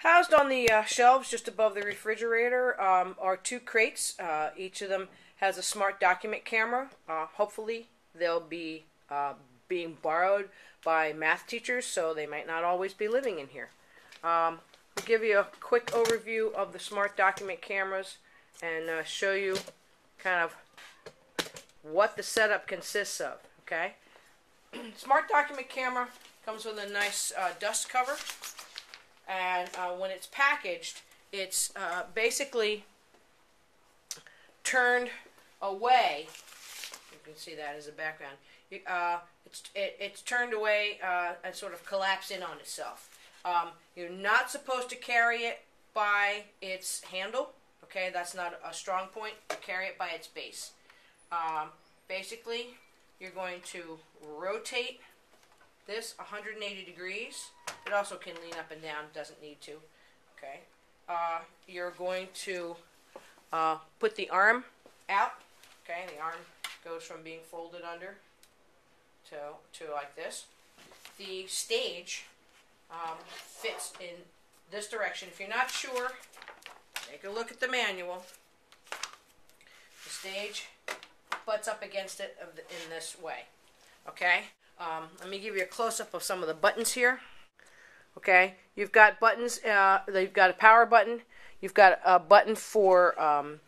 Housed on the shelves just above the refrigerator are two crates. Each of them has a smart document camera. Hopefully they'll be being borrowed by math teachers, so they might not always be living in here. I'll give you a quick overview of the smart document cameras and show you kind of what the setup consists of. Okay, smart document camera comes with a nice dust cover. And when it's packaged, it's basically turned away. You can see that as a background. It's turned away and sort of collapsed in on itself. You're not supposed to carry it by its handle. Okay, that's not a strong point. You carry it by its base. Basically, you're going to rotate this 180 degrees. It also can lean up and down, doesn't need to. Okay. You're going to put the arm out. Okay, the arm goes from being folded under to like this. The stage fits in this direction. If you're not sure, take a look at the manual. The stage butts up against it in this way. Okay. Let me give you a close-up of some of the buttons here. Okay, you've got buttons. You've got a power button. You've got a button for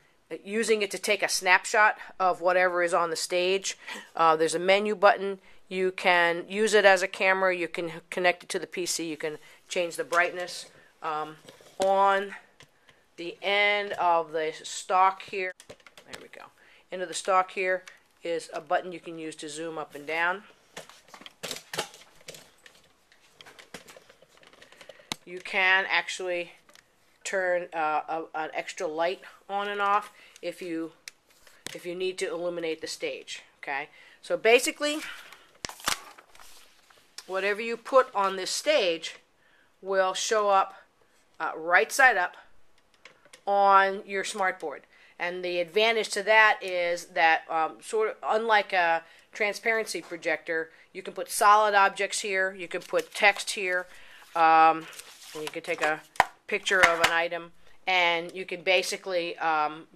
using it to take a snapshot of whatever is on the stage. There's a menu button. You can use it as a camera. You can connect it to the PC. You can change the brightness. On the end of the stalk here, there we go. End of the stalk here is a button you can use to zoom up and down. You can actually turn an extra light on and off if you need to illuminate the stage. Okay, so basically, whatever you put on this stage will show up right side up on your smartboard. And the advantage to that is that sort of unlike a transparency projector, you can put solid objects here. You can put text here. And you can take a picture of an item, and you can basically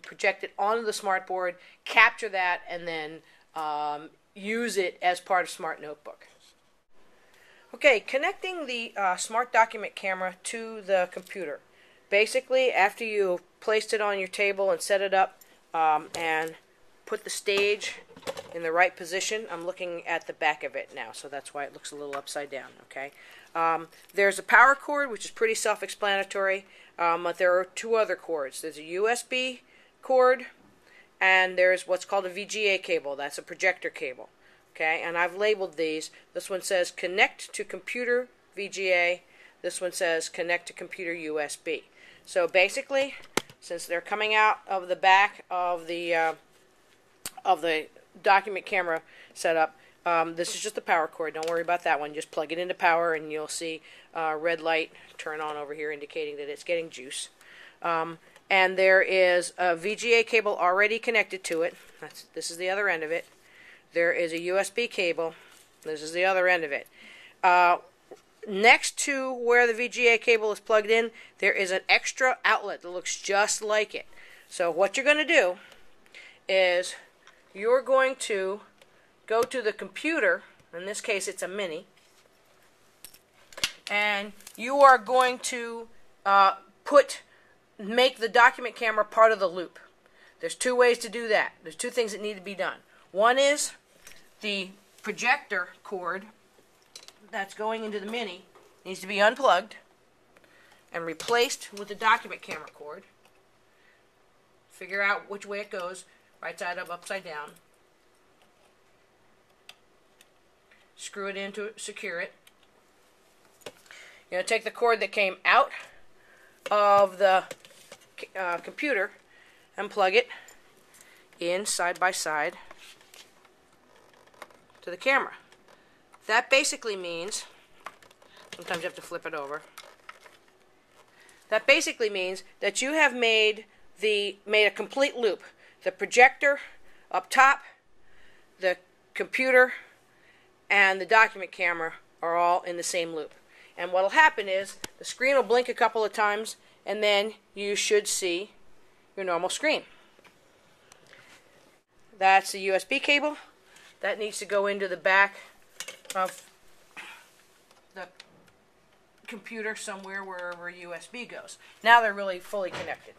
project it onto the smartboard, capture that, and then use it as part of Smart Notebook. Okay, connecting the smart document camera to the computer. Basically, after you've placed it on your table and set it up and put the stage in the right position, I'm looking at the back of it now, so that's why it looks a little upside down. Okay. There's a power cord, which is pretty self-explanatory, but there are two other cords. There's a USB cord, and there's what's called a VGA cable. That's a projector cable. Okay, and I've labeled these. This one says connect to computer VGA. This one says connect to computer USB. So basically, since they're coming out of the back of the document camera setup, this is just the power cord. Don't worry about that one. Just plug it into power and you'll see red light turn on over here indicating that it's getting juice. And there is a VGA cable already connected to it. This is the other end of it. There is a USB cable. This is the other end of it. Next to where the VGA cable is plugged in, there is an extra outlet that looks just like it. So what you're going to do is you're going to go to the computer, in this case it's a Mini, and you are going to make the document camera part of the loop. There's two ways to do that. There's two things that need to be done. One is the projector cord that's going into the Mini needs to be unplugged and replaced with the document camera cord. Figure out which way it goes, right side up, upside down. Screw it in to secure it. You're going to take the cord that came out of the computer and plug it in side by side to the camera. That basically means, sometimes you have to flip it over. That basically means that you have made a complete loop. The projector up top, the computer, and the document camera are all in the same loop. And what will happen is the screen will blink a couple of times, and then you should see your normal screen. That's the USB cable. That needs to go into the back of the computer somewhere, wherever USB goes. Now they're really fully connected.